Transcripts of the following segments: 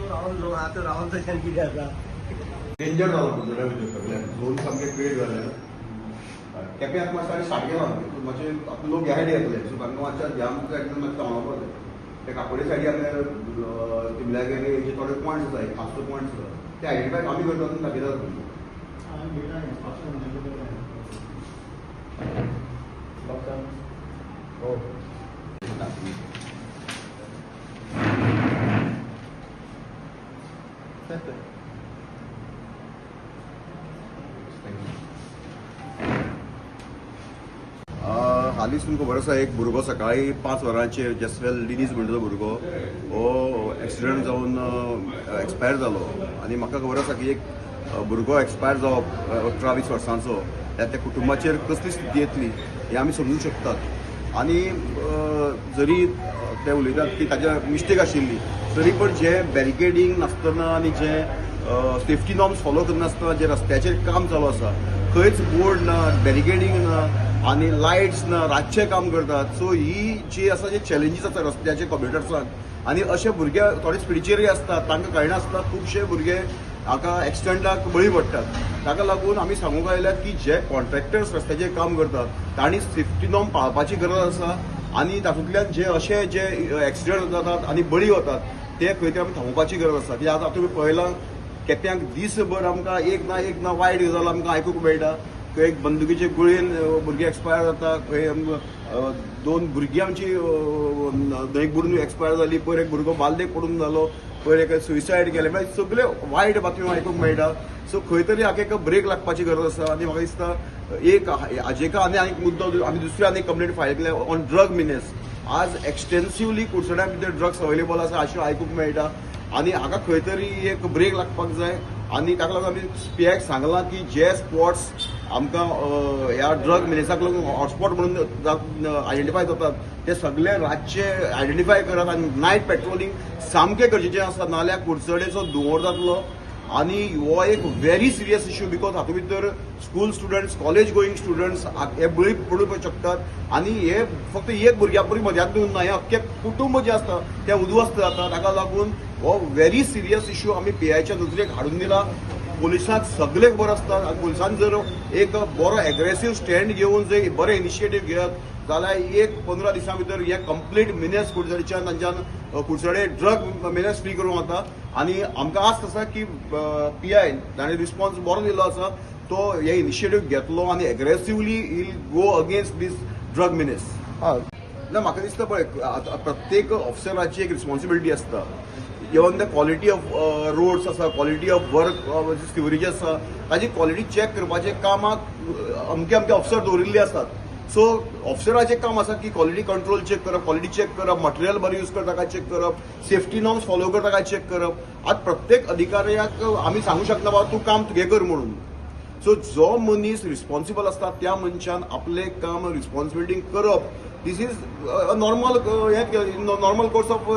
राहुल तशान कितें आसा डेंजर जालो कुर्चड्या भितर सगळ्यांक झोन सामके क्रिएट जाले केप्याक मातशें हांवें स्टार्ट केलां मातशें लोक ह्या सायडी येतले सो तांकां मातशें ह्या सायडीन मातशें सांबाळपाक जाय ते काकोडे सायडी आमगे तिमल्यागेर जे थोडे पॉयंट्स आसाय खास पॉयंट्स आसा ते आयडेंटिफाय आमी करता आनी दाखयतात हालींच तुमकां खबर आसा एक भुरगो सकाळी 5 वरांचेर जेस्वेल लिनीज म्हणटा तो भुरगो हो एक्सिडंट जावन एक्सपायर जालो आनी म्हाका खबर आसा की एक भुरगो एक्सपायर जावप 18-20 वर्सांचो त्या कुटुंबाचेर कसली स्थिती येतली हें आमी समजूंक शकतात आनी जरी ते उलयतात की ताज्या मिस्टेक आशिल्ली तरी पण जे बॅरिकेडींग नासतना आनी जे सेफ्टी नॉर्म्स फॉलो करनासतना जे रस्त्याचेर काम चालू आसा खंयच बोर्ड ना बॅरिकेडींग ना आनी लायट्स ना रातचे काम करतात सो ही जी आसा जे चॅलेंजीस आसा रस्त्याचे कम्युनिटर्सांक आनी अशे भुरगे थोडे स्पिरिच्युअली आसतात तांकां कळनासतना खुबशे भुरगे हाका एक्सिडंटाक बळी पडटात ताका लागून आमी सांगूंक आयल्यात की जे कॉन्ट्रॅक्टर्स रस्त्याचेर काम करतात तांणी सेफ्टी नॉर्म पाळपाची गरज आसा आनी तातूंतल्यान जे अशे जे एक्सिडंट जातात आनी बळी वतात ते खंय तरी आमी थांबोवपाची गरज आसा की आतां तुमी पळयलां केप्यांक दीसभर आमकां एक ना वायट गजाल आमकां आयकूंक मेळटा खंय एक बंदुकीचे गुळयेन भुरगे एक्सपायर जाता खंय 2 भुरगीं आमची न्हंयक बुडून एक्सपायर जाली पयर एक भुरगो बालदेक पडून जालो पयर एक सुसायड केलें मागीर सगळे वायट बातम्यो आयकूंक मेळटा सो खंय तरी हाका एक ब्रेक लागपाची गरज आसा आनी म्हाका दिसता एक हाजेका आनी एक मुद्दो आमी दुसरी आनी कंप्लेंट फायल केल्या ऑन ड्रग मिनेस आज एक्सटेन्सिवली कुडचड्या भितर ड्रग्स अवेलेबल आसा अशें आयकूंक मेळटा आनी हाका खंय तरी एक ब्रेक लागपाक जाय आनी ताका लागून आमी स्पीआयक सांगलां की जे स्पॉट्स आमकां ह्या ड्रग मिनेसाक लागून हॉटस्पॉट म्हणून आयडेंटिफाय जातात ते सगळे रातचे आयडेंटिफाय करात आनी नायट पेट्रोलिंग सामकें गरजेचें आसा नाल्यार कुडचडेचो धुंवर जातलो आनी हो एक व्हेरी सिरियस इश्यू बिकॉज हातूंत भितर school students college going students हे बळी पडूंक शकतात आनी हे फक्त एक भुरग्या परी मध्यात दिवन ना हे अख्खें कुटुंब जें आसता तें उद्ध्वस्त जाता ताका लागून हो व्हेरी सिरियस इश्यू आमी पीआयच्या नजरेक हाडून दिला पोलिसांक सगळे खबर आसता आनी पुलिसान जर एक बरो एग्रेसीव स्टँड घेवन जर बरे इनिशिएटीव घेत जाल्यार एक 15 दिसां भितर हे कंप्लीट मिनेस कुडचडेच्यान तांच्यान कुडचडे ड्रग मिनेस फ्री करूंक जाता आनी आमकां आस्त आसा की पीआय ताणें रिस्पॉन्स बरो दिलो आसा तो हे इनिशिएटीव घेतलो आनी aggressively he'll go against this drug menace ना म्हाका दिसता पळय प्रत्येक ऑफिसराची एक रिस्पॉन्सिबिलिटी आसता even the quality of roads आसा क्वॉलिटी ऑफ वर्क सिवरेज आसा ताजी क्वॉलिटी चॅक करपाचें कामाक अमके ऑफिसर दवरिल्ले आसतात सो ऑफिसराचें काम आसा की क्वॉलिटी कंट्रोल चॅक करप क्वॉलिटी चॅक करप मटेरियल बरें यूज करता काय चॅक करप सेफ्टी नॉर्म्स फॉलो करता काय चॅक करप आज प्रत्येक अधिकाऱ्याक आमी सांगूं शकना बाबा तूं काम तुगे कर म्हणून सो जो मनीस रिस्पॉन्सिबल आसता त्या मनशान आपलें काम रिस्पॉन्सिबिलिटी करप this is normal course of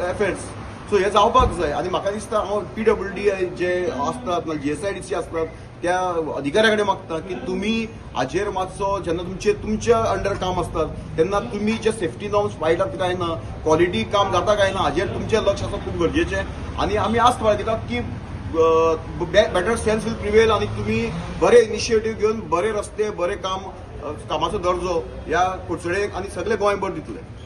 affairs so हे जावपाक जाय आनी म्हाका दिसता हांव PWD जे आसतात GSIDC आसतात त्या अधिकाऱ्या कडेन मागता की तुमी हाजेर मातसो जेन्ना तुमच्या अंडर काम आसतात तेन्ना तुमी जे सेफ्टी नॉर्म्स पाळटात काय ना क्वॉलिटी काम जाता काय ना हाजेर तुमचें लक्ष आसप खूब गरजेचें आनी आमी आस्त बाळगितात की बेटर सेन्स वील प्रिवेल आनी तुमी बरे इनिशिएटीव घेवन बरे रस्ते बरे कामाचो दर्जो ह्या कुडचडेक आनी सगळे गोंयभर दितले